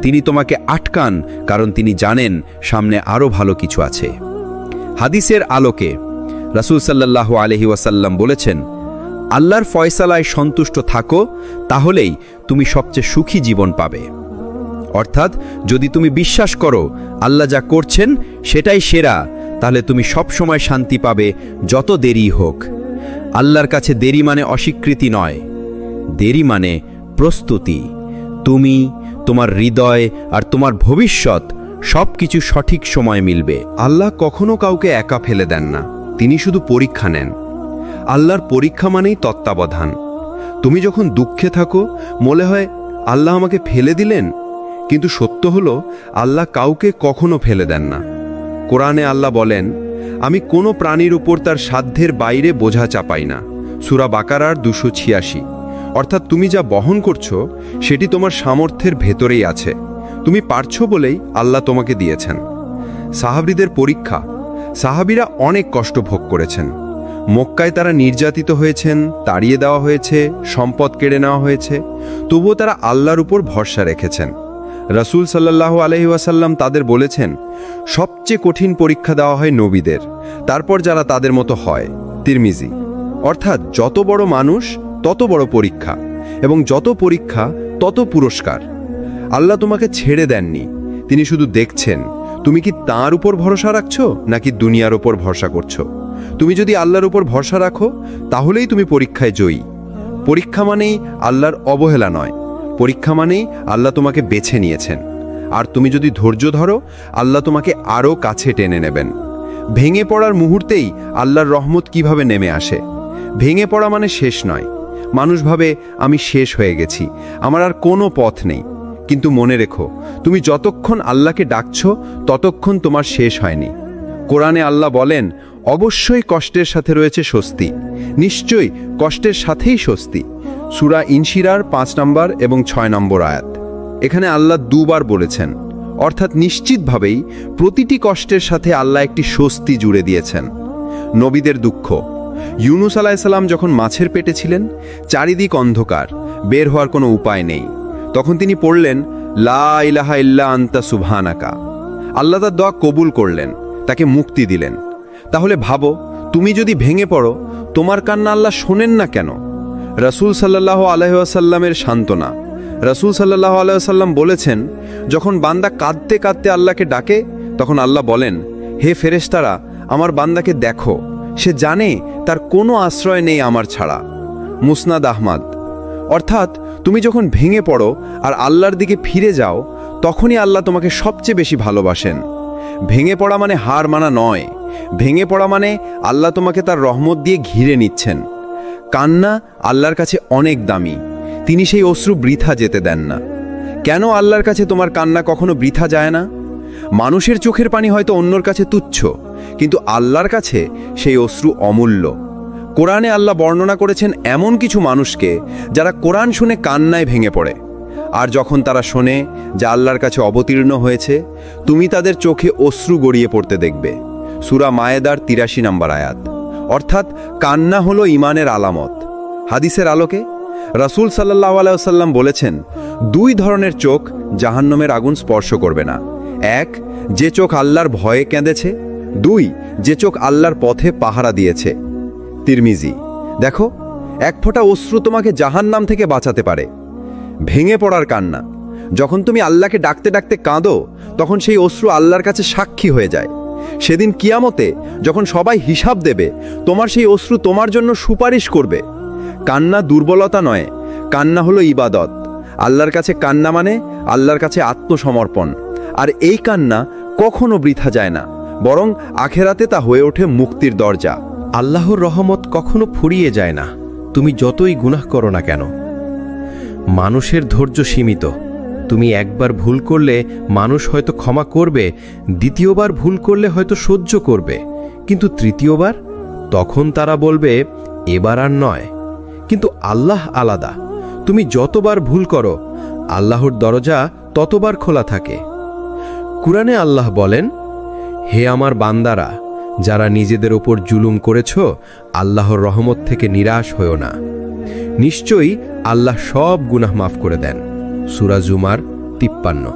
তিনি তোমাকে আটকান কারণ তিনি জানেন সামনে আরও ভালো কিছু আছে। হাদিসের আলোকে রাসূল সাল্লাল্লাহু আলাইহি ওয়াসাল্লাম বলেছেন, আল্লাহর ফয়সালায় সন্তুষ্ট থাকো, তাহলেই তুমি সবচেয়ে সুখী জীবন পাবে। অর্থাৎ যদি তুমি বিশ্বাস করো আল্লাহ যা করছেন সেটাই সেরা, তাহলে তুমি সব সময় শান্তি পাবে, যত দেরি হোক। আল্লাহর কাছে দেরি মানে অস্বীকৃতি নয়, দেরি মানে প্রস্তুতি। তুমি, তোমার হৃদয় আর তোমার ভবিষ্যৎ সবকিছু সঠিক সময় মিলবে। আল্লাহ কখনো কাউকে একা ফেলে দেন না, তিনি শুধু পরীক্ষা নেন। আল্লাহর পরীক্ষা মানেই তত্ত্বাবধান। তুমি যখন দুঃখে থাকো, মনে হয় আল্লাহ আমাকে ফেলে দিলেন, কিন্তু সত্য হলো আল্লাহ কাউকে কখনো ফেলে দেন না। কোরআনে আল্লাহ বলেন, আমি কোনো প্রাণীর উপর তার সাধ্যের বাইরে বোঝা চাপাই না। সূরা বাকারার 286। অর্থাৎ তুমি যা বহন করছো সেটি তোমার সামর্থ্যের ভেতরেই আছে, তুমি পারছো বলেই আল্লাহ তোমাকে দিয়েছেন। সাহাবীদের পরীক্ষা। সাহাবীরা অনেক কষ্ট ভোগ করেছেন। মক্কায় তারা নির্যাতিত হয়েছেন, তাড়িয়ে দেওয়া হয়েছে, সম্পদ কেড়ে নেওয়া হয়েছে, তবুও তারা আল্লাহর উপর ভরসা রেখেছেন। রাসূল সাল্লাল্লাহু আলাইহি ওয়াসাল্লাম তাদের বলেছেন, সবচেয়ে কঠিন পরীক্ষা দেওয়া হয় নবীদের, তারপর যারা তাদের মতো হয়। তিরমিজি। অর্থাৎ যত বড় মানুষ তত বড় পরীক্ষা, এবং যত পরীক্ষা তত পুরস্কার। আল্লাহ তোমাকে ছেড়ে দেননি, তিনি শুধু দেখছেন তুমি কি তাঁর উপর ভরসা রাখছো নাকি দুনিয়ার উপর ভরসা করছো। তুমি যদি আল্লাহর উপর ভরসা রাখো, তাহলেই তুমি পরীক্ষায় জয়ী। পরীক্ষা মানেই আল্লাহর অবহেলা নয়, পরীক্ষা মানেই আল্লাহ তোমাকে বেছে নিয়েছেন। আর তুমি যদি ধৈর্য ধরো, আল্লাহ তোমাকে আরও কাছে টেনে নেবেন। ভেঙে পড়ার মুহূর্তেই আল্লাহর রহমত কিভাবে নেমে আসে। ভেঙে পড়া মানে শেষ নয়। মানুষ ভাবে আমি শেষ হয়ে গেছি, আমার আর কোনো পথ নেই। কিন্তু মনে রেখো, তুমি যতক্ষণ আল্লাহকে ডাকছো ততক্ষণ তোমার শেষ হয়নি। কোরআনে আল্লাহ বলেন, অবশ্যই কষ্টের সাথে রয়েছে স্বস্তি, নিশ্চয়ই কষ্টের সাথেই স্বস্তি। সূরা ইনশিরার 5 নম্বর এবং 6 নম্বর আয়াত। এখানে আল্লাহ দুবার বলেছেন, অর্থাৎ নিশ্চিতভাবেই প্রতিটি কষ্টের সাথে আল্লাহ একটি স্বস্তি জুড়ে দিয়েছেন। নবীদের দুঃখ। ইউনুস আলাইহিস সালাম যখন মাছের পেটে ছিলেন, চারিদিক অন্ধকার, বের হওয়ার কোনো উপায় নেই, তখন তিনি পড়লেন, লা ইলাহা ইল্লা আনতা সুবহানাকা। আল্লাহ তার দোয়া কবুল করলেন, তাকে মুক্তি দিলেন। তাহলে ভাবো, তুমি যদি ভেঙে পড়ো, তোমার কান্না আল্লাহ শোনেন না কেন? রাসূল সাল্লাল্লাহু আলাইহি ওয়াসাল্লামের সান্ত্বনা। রাসূল সাল্লাল্লাহু আলাইহি ওয়াসাল্লাম বলেছেন, যখন বান্দা কাঁদতে কাঁদতে আল্লাহকে ডাকে, তখন আল্লাহ বলেন, হে ফেরেশতারা, আমার বান্দাকে দেখো, সে জানে তার কোনো আশ্রয় নেই আমার ছাড়া। মুসনাদ আহমদ। অর্থাৎ তুমি যখন ভেঙে পড়ো আর আল্লাহর দিকে ফিরে যাও, তখনই আল্লাহ তোমাকে সবচেয়ে বেশি ভালোবাসেন। ভেঙে পড়া মানে হার মানা নয়, ভেঙে পড়া মানে আল্লাহ তোমাকে তার রহমত দিয়ে ঘিরে নিচ্ছেন। কান্না আল্লাহর কাছে অনেক দামি, তিনি সেই অশ্রু বৃথা যেতে দেন না। কেন আল্লাহর কাছে তোমার কান্না কখনো বৃথা যায় না? মানুষের চোখের পানি হয়তো অন্যর কাছে তুচ্ছ, কিন্তু আল্লাহর কাছে সেই অশ্রু অমূল্য। কোরআনে আল্লাহ বর্ণনা করেছেন এমন কিছু মানুষকে যারা কোরআন শুনে কান্নায় ভেঙে পড়ে, আর যখন তারা শোনে যা আল্লাহর কাছে অবতীর্ণ হয়েছে, তুমি তাদের চোখে অশ্রু গড়িয়ে পড়তে দেখবে। সূরা মায়েদার ৮৩ নম্বর আয়াত। অর্থাৎ কান্না হলো ঈমানের আলামত। হাদিসের আলোকে রাসূল সাল্লাল্লাহু আলাইহি ওয়াসাল্লাম বলেছেন, 2 ধরনের চোখ জাহান্নামের আগুন স্পর্শ করবে না। 1, যে চোখ আল্লাহর ভয়ে কেঁদেছে। 2, যে চোখ আল্লাহর পথে পাহারা দিয়েছে। তিরমিজি। দেখো, 1 ফোঁটা অশ্রু তোমাকে জাহান্নাম থেকে বাঁচাতে পারে। ভেঙে পড়ার কান্না, যখন তুমি আল্লাহকে ডাকতে ডাকতে কাঁদো, তখন সেই অশ্রু আল্লাহর কাছে সাক্ষী হয়ে যায়। সেদিন কিয়ামতে যখন সবাই হিসাব দেবে, তোমার সেই অশ্রু তোমার জন্য সুপারিশ করবে। কান্না দুর্বলতা নয়, কান্না হলো ইবাদত। আল্লাহর কাছে কান্না মানে আল্লাহর কাছে আত্মসমর্পণ। আর এই কান্না কখনো বৃথা যায় না, বরং আখেরাতে তা হয়ে ওঠে মুক্তির দরজা। আল্লাহর রহমত কখনো ফুরিয়ে যায় না, তুমি যতই গুনাহ করো না কেন। মানুষের ধৈর্য সীমিত, তুমি একবার ভুল করলে মানুষ হয়তো ক্ষমা করবে, দ্বিতীয়বার ভুল করলে হয়তো সহ্য করবে, কিন্তু তৃতীয়বার তখন তারা বলবে এবার আর নয়। কিন্তু আল্লাহ আলাদা, তুমি যতবার ভুল করো আল্লাহর দরজা ততবার খোলা থাকে। কুরআনে আল্লাহ বলেন, হে আমার বান্দারা, যারা নিজেদের ওপর জুলুম করেছ, আল্লাহর রহমত থেকে নিরাশ হও না। নিশ্চয়ই আল্লাহ সব গুনাহ মাফ করে দেন। সূরা জুমার 53।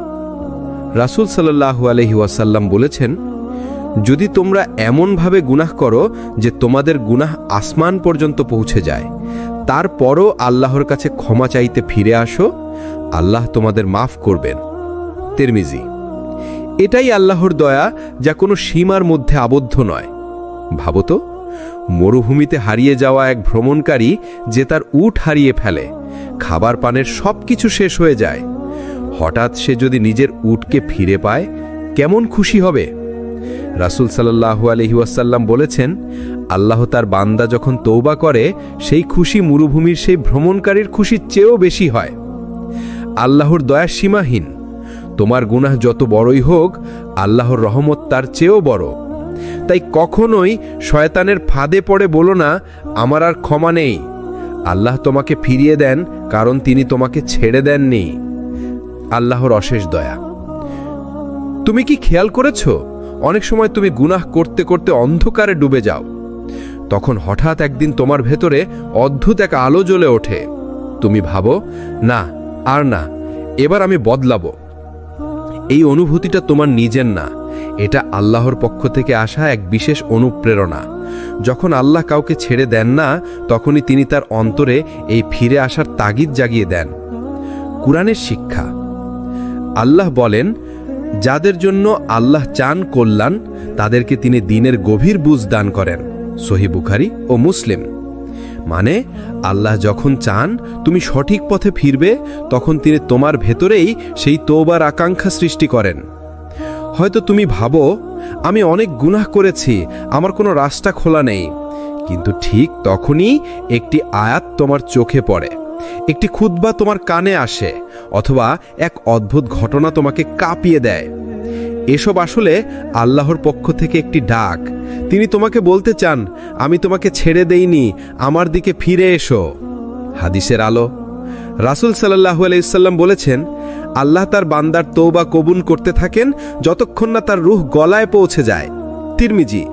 রাসূল সাল্লাল্লাহু আলাইহি ওয়াসাল্লাম বলেছেন, যদি তোমরা এমনভাবে গুনাহ করো যে তোমাদের গুনাহ আসমান পর্যন্ত পৌঁছে যায়, তারপরও আল্লাহর কাছে ক্ষমা চাইতে ফিরে আসো, আল্লাহ তোমাদের মাফ করবেন। তিরমিজি। এটাই আল্লাহর দয়া, যা কোনো সীমার মধ্যে আবদ্ধ নয়। ভাবো তো, মরুভূমিতে হারিয়ে যাওয়া এক ভ্রমণকারী যে তার উট হারিয়ে ফেলে, খাবার পানের সব কিছু শেষ হয়ে যায়, হঠাৎ সে যদি নিজের উটকে ফিরে পায়, কেমন খুশি হবে। রাসূল সাল্লাল্লাহু আলাইহি ওয়াসাল্লাম বলেছেন, আল্লাহ তার বান্দা যখন তওবা করে, সেই খুশি মরুভূমির সেই ভ্রমণকারীর খুশির চেয়েও বেশি হয়। আল্লাহর দয়া সীমাহীন। তোমার গুনাহ যত বড়ই হোক, আল্লাহর রহমত তার চেয়েও বড়। তাই কখনোই শয়তানের ফাঁদে পড়ে বলো না আমার আর ক্ষমা নেই। আল্লাহ তোমাকে ফিরিয়ে দেন, কারণ তিনি তোমাকে ছেড়ে দেননি। আল্লাহর অশেষ দয়া। তুমি কি খেয়াল করেছ, অনেক সময় তুমি গুনাহ করতে করতে অন্ধকারে ডুবে যাও, তখন হঠাৎ একদিন তোমার ভেতরে অদ্ভুত এক আলো জ্বলে ওঠে। তুমি ভাবো, না আর না, এবার আমি বদলাবো। এই অনুভূতিটা তোমার নিজের না, এটা আল্লাহর পক্ষ থেকে আসা এক বিশেষ অনুপ্রেরণা। যখন আল্লাহ কাউকে ছেড়ে দেন না, তখনই তিনি তার অন্তরে এই ফিরে আসার তাগিদ জাগিয়ে দেন। কুরআনের শিক্ষা। আল্লাহ বলেন, যাদের জন্য আল্লাহ চান কল্যাণ, তাদেরকে তিনি দ্বীনের গভীর বুঝ দান করেন। সহিহ বুখারী ও মুসলিম। মানে আল্লাহ যখন চান তুমি সঠিক পথে ফিরবে, তখন তিনি তোমার ভেতরেই সেই তওবার আকাঙ্ক্ষা সৃষ্টি করেন। হয়তো তুমি ভাবো, আমি অনেক গুনাহ করেছি, আমার কোনো রাস্তা খোলা নেই। কিন্তু ঠিক তখনই একটি আয়াত তোমার চোখে পড়ে, একটি খুতবা তোমার কানে আসে, অথবা এক অদ্ভুত ঘটনা তোমাকে কাঁপিয়ে দেয়। এসব আসলে আল্লাহর পক্ষ থেকে একটি ডাক। তিনি তোমাকে বলতে চান, আমি তোমাকে ছেড়ে দেইনি, আমার দিকে ফিরে এসো। হাদিসের আলো। রাসূল সাল্লাল্লাহু আলাইহি ওয়াসাল্লাম বলেছেন, আল্লাহ তার বান্দার তওবা কবুল করতে থাকেন যতক্ষণ না তার রূহ গলায় পৌঁছে যায়। তিরমিজি।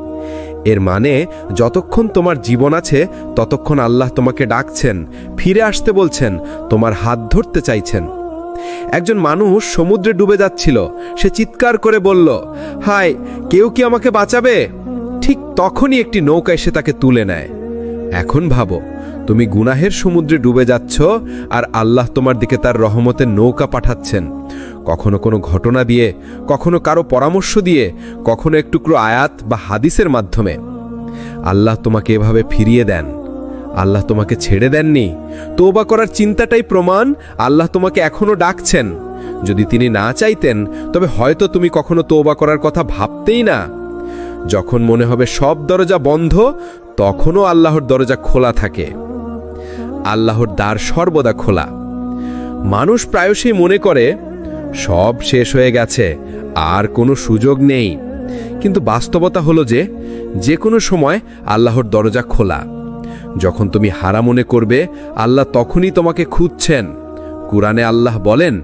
এর মানে যতক্ষণ তোমার জীবন আছে ততক্ষণ আল্লাহ তোমাকে ডাকছেন, ফিরে আসতে বলছেন, তোমার হাত ধরতে চাইছেন। একজন মানুষ সমুদ্রে ডুবে যাচ্ছিল, সে চিৎকার করে বলল, হায়, কেউ কি আমাকে বাঁচাবে? ঠিক তখনই একটি নৌকা এসে তাকে তুলে নেয়। এখন ভাবো, তুমি গুনাহের সমুদ্রে ডুবে যাচ্ছ, আর আল্লাহ তোমার দিকে তার রহমতের নৌকা পাঠাচ্ছেন। কখনো কোনো ঘটনা দিয়ে, কখনো কারো পরামর্শ দিয়ে, কখনো এক টুকরো আয়াত বা হাদিসের মাধ্যমে। আল্লাহ তোমাকে এভাবে ফিরিয়ে দেন। আল্লাহ তোমাকে ছেড়ে দেননি। তওবা করার চিন্তাটাই প্রমাণ আল্লাহ তোমাকে এখনো ডাকছেন। যদি তিনি না চাইতেন, তবে হয়তো তুমি কখনো তওবা করার কথা ভাবতেই না। যখন মনে হবে সব দরজা বন্ধ, তখনও আল্লাহর দরজা খোলা থাকে। আল্লাহর দ্বার সর্বদা খোলা। মানুষ প্রায়শই মনে করে সব শেষ হয়ে গেছে, আর কোনো সুযোগ নেই। কিন্তু বাস্তবতা হলো যে কোনো সময় আল্লাহর দরজা খোলা। যখন তুমি হারা মনে করবে, আল্লাহ তখনই তোমাকে খুঁজছেন। কুরআনে আল্লাহ বলেন,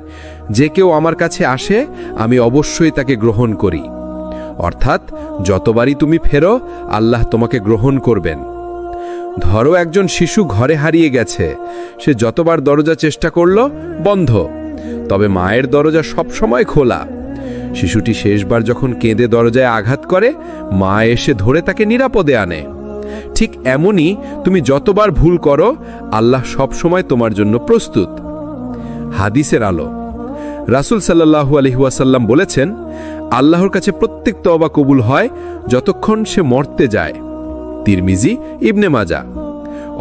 যে কেউ আমার কাছে আসে আমি অবশ্যই তাকে গ্রহণ করি। অর্থাৎ যতবারই তুমি ফেরো, আল্লাহ তোমাকে গ্রহণ করবেন। ধরো একজন শিশু ঘরে হারিয়ে গেছে, সে যতবার দরজা চেষ্টা করল বন্ধ, তবে মায়ের দরজা সবসময় খোলা। শিশুটি শেষবার যখন কেঁদে দরজায় আঘাত করে, মা এসে ধরে তাকে নিরাপদে আনে। ঠিক এমনই তুমি যতবার ভুল করো, আল্লাহ সবসময় তোমার জন্য প্রস্তুত। হাদিসের আলো। রাসূল সাল্লাল্লাহু আলাইহি ওয়াসাল্লাম বলেছেন, আল্লাহর কাছে প্রত্যেক তওবা কবুল হয় যতক্ষণ সে মরতে যায়। তিরমিজি, ইবনে মাজা।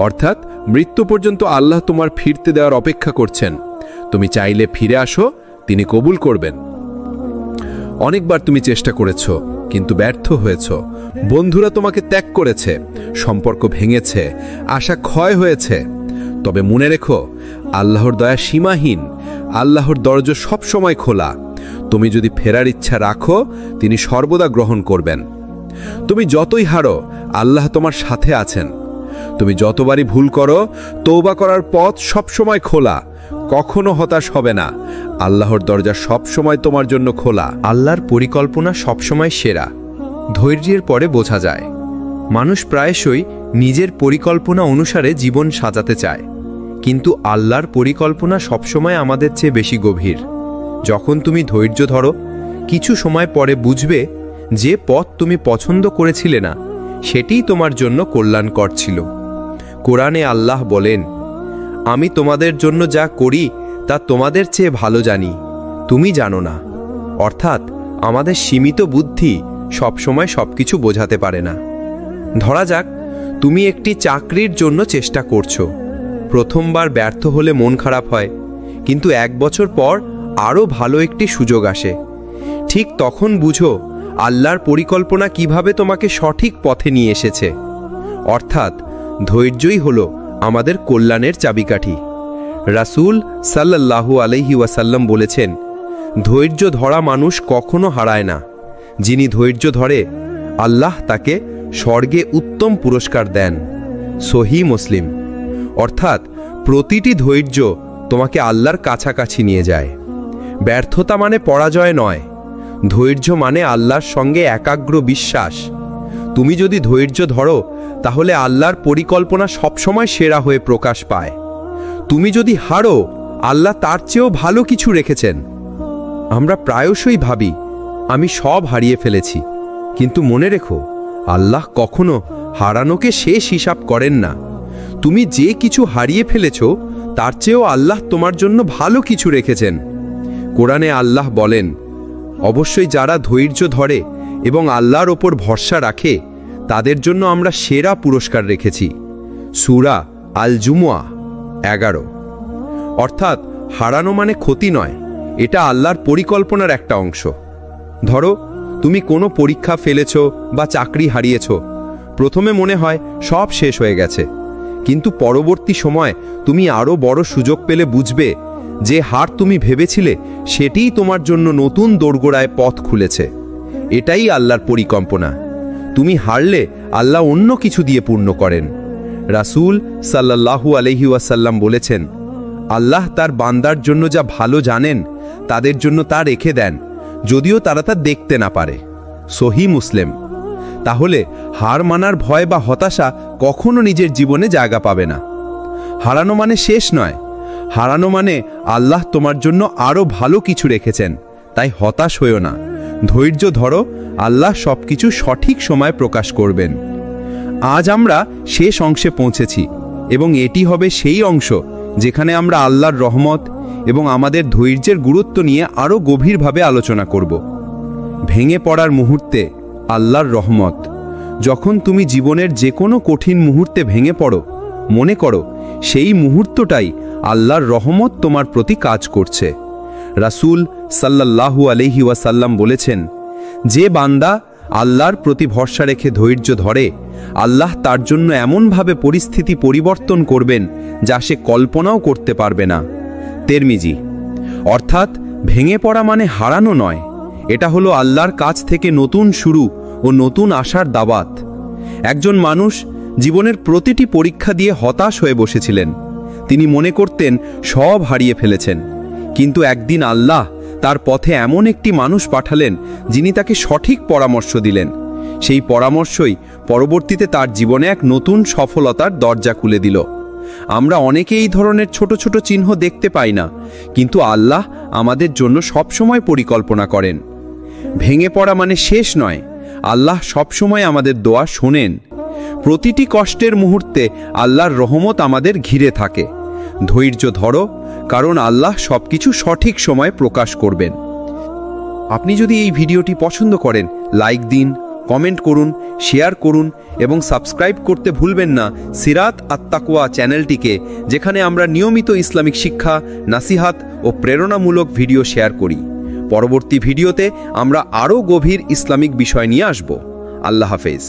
অর্থাৎ মৃত্যু পর্যন্ত আল্লাহ তোমার ফিরতে দেওয়ার অপেক্ষা করছেন। তুমি চাইলে ফিরে আসো, তিনি কবুল করবেন। অনেকবার তুমি চেষ্টা করেছ, কিন্তু ব্যর্থ হয়েছ। বন্ধুরা তোমাকে ত্যাগ করেছে, সম্পর্ক ভেঙেছে, আশা ক্ষয় হয়েছে। তবে মনে রেখো, আল্লাহর দয়া সীমাহীন। আল্লাহর দরজা সবসময় খোলা। তুমি যদি ফেরার ইচ্ছা রাখো, তিনি সর্বদা গ্রহণ করবেন। তুমি যতই হারো, আল্লাহ তোমার সাথে আছেন। তুমি যতবারই ভুল করো, তওবা করার পথ সবসময় খোলা। কখনো হতাশ হবে না। আল্লাহর দরজা সবসময় তোমার জন্য খোলা। আল্লাহর পরিকল্পনা সবসময় সেরা। ধৈর্যের পরে বোঝা যায়। মানুষ প্রায়শই নিজের পরিকল্পনা অনুসারে জীবন সাজাতে চায়, কিন্তু আল্লাহর পরিকল্পনা সবসময় আমাদের চেয়ে বেশি গভীর। যখন তুমি ধৈর্য ধরো, কিছু সময় পরে বুঝবে যে পথ তুমি পছন্দ করেছিলে না, সেটিই তোমার জন্য কল্যাণকর ছিল। কোরআনে আল্লাহ বলেন, আমি তোমাদের জন্য যা করি তা তোমাদের চেয়ে ভালো জানি, তুমি জানো না। অর্থাৎ আমাদের সীমিত বুদ্ধি সবসময় সবকিছু বোঝাতে পারে না। ধরা যাক তুমি একটি চাকরির জন্য চেষ্টা করছো। প্রথমবার ব্যর্থ হলে মন খারাপ হয়, কিন্তু 1 বছর পর আরও ভালো একটি সুযোগ আসে। ঠিক তখন বুঝো আল্লাহর পরিকল্পনা কিভাবে তোমাকে সঠিক পথে নিয়ে এসেছে। অর্থাৎ ধৈর্যই হলো আমাদের কল্যাণের চাবিকাঠি। রাসূল সাল্লাল্লাহু আলাইহি ওয়াসাল্লাম বলেছেন, ধৈর্য ধরা মানুষ কখনো হারায় না। যিনি ধৈর্য ধরে, আল্লাহ তাকে স্বর্গে উত্তম পুরস্কার দেন। সহিহ মুসলিম। অর্থাৎ প্রতিটি ধৈর্য তোমাকে আল্লাহর কাছাকাছি নিয়ে যায়। ব্যর্থতা মানে পরাজয় নয়, ধৈর্য মানে আল্লাহর সঙ্গে একাগ্র বিশ্বাস। তুমি যদি ধৈর্য ধরো, তাহলে আল্লাহর পরিকল্পনা সবসময় সেরা হয়ে প্রকাশ পায়। তুমি যদি হারো, আল্লাহ তার চেয়েও ভালো কিছু রেখেছেন। আমরা প্রায়শই ভাবি আমি সব হারিয়ে ফেলেছি, কিন্তু মনে রেখো, আল্লাহ কখনো হারানোকে শেষ হিসাব করেন না। তুমি যে কিছু হারিয়ে ফেলেছ, তার চেয়েও আল্লাহ তোমার জন্য ভালো কিছু রেখেছেন। কোরআনে আল্লাহ বলেন, অবশ্যই যারা ধৈর্য ধরে এবং আল্লাহর ওপর ভরসা রাখে, তাদের জন্য আমরা সেরা পুরস্কার রেখেছি। সূরা আল জুমুয়া 11। অর্থাৎ হারানো মানে ক্ষতি নয়, এটা আল্লাহর পরিকল্পনার একটা অংশ। ধরো তুমি কোনো পরীক্ষা ফেলেছ বা চাকরি হারিয়েছ। প্রথমে মনে হয় সব শেষ হয়ে গেছে, কিন্তু পরবর্তী সময় তুমি আরও বড় সুযোগ পেলে বুঝবে যে হার তুমি ভেবেছিলে সেটিই তোমার জন্য নতুন দোরগোড়ায় পথ খুলেছে। এটাই আল্লাহর পরিকল্পনা। তুমি হারলে আল্লাহ অন্য কিছু দিয়ে পূর্ণ করেন। রাসূল সাল্লাল্লাহু আলাইহি ওয়াসাল্লাম বলেছেন, আল্লাহ তার বান্দার জন্য যা ভালো জানেন, তাদের জন্য তা রেখে দেন, যদিও তারা তা দেখতে না পারে। সহিহ মুসলিম। তাহলে হার মানার ভয় বা হতাশা কখনো নিজের জীবনে জায়গা পাবে না। হারানো মানে শেষ নয়, হারানো মানে আল্লাহ তোমার জন্য আরও ভালো কিছু রেখেছেন। তাই হতাশ হইও না, ধৈর্য ধরো, আল্লাহ সবকিছু সঠিক সময় প্রকাশ করবেন। আজ আমরা শেষ অংশে পৌঁছেছি, এবং এটি হবে সেই অংশ যেখানে আমরা আল্লাহর রহমত এবং আমাদের ধৈর্যের গুরুত্ব নিয়ে আরও গভীরভাবে আলোচনা করব। ভেঙে পড়ার মুহূর্তে আল্লাহর রহমত। যখন তুমি জীবনের যে কোনো কঠিন মুহূর্তে ভেঙে পড়ো, মনে করো সেই মুহূর্তটাই আল্লাহর রহমত তোমার প্রতি কাজ করছে। রাসূল সাল্লাল্লাহু আলাইহি ওয়াসাল্লাম বলেছেন, যে বান্দা আল্লাহর প্রতি ভরসা রেখে ধৈর্য ধরে, আল্লাহ তার জন্য এমনভাবে পরিস্থিতি পরিবর্তন করবেন যা সে কল্পনাও করতে পারবে না। তিরমিজি। অর্থাৎ ভেঙে পড়া মানে হারানো নয়, এটা হলো আল্লাহর কাছ থেকে নতুন শুরু ও নতুন আশার দাওয়াত। একজন মানুষ জীবনের প্রতিটি পরীক্ষা দিয়ে হতাশ হয়ে বসেছিলেন। তিনি মনে করতেন সব হারিয়ে ফেলেছেন, কিন্তু একদিন আল্লাহ তার পথে এমন একটি মানুষ পাঠালেন যিনি তাকে সঠিক পরামর্শ দিলেন। সেই পরামর্শই পরবর্তীতে তার জীবনে এক নতুন সফলতার দরজা খুলে দিল। আমরা অনেকে এই ধরনের ছোট ছোট চিহ্ন দেখতে পাই না, কিন্তু আল্লাহ আমাদের জন্য সবসময় পরিকল্পনা করেন। ভেঙে পড়া মানে শেষ নয়, আল্লাহ সবসময় আমাদের দোয়া শোনেন। প্রতিটি কষ্টের মুহূর্তে আল্লাহর রহমত আমাদের ঘিরে থাকে। ধৈর্য ধরো, কারণ আল্লাহ সবকিছু সঠিক সময়ে প্রকাশ করবেন। আপনি যদি এই ভিডিওটি পছন্দ করেন, লাইক দিন, কমেন্ট করুন, শেয়ার করুন এবং সাবস্ক্রাইব করতে ভুলবেন না সিরাত আত-তাকওয়া চ্যানেলটিকে, যেখানে আমরা নিয়মিত ইসলামিক শিক্ষা, নাসিহাত ও প্রেরণামূলক ভিডিও শেয়ার করি। পরবর্তী ভিডিওতে আমরা আরও গভীর ইসলামিক বিষয় নিয়ে আসব। আল্লাহ হাফেজ।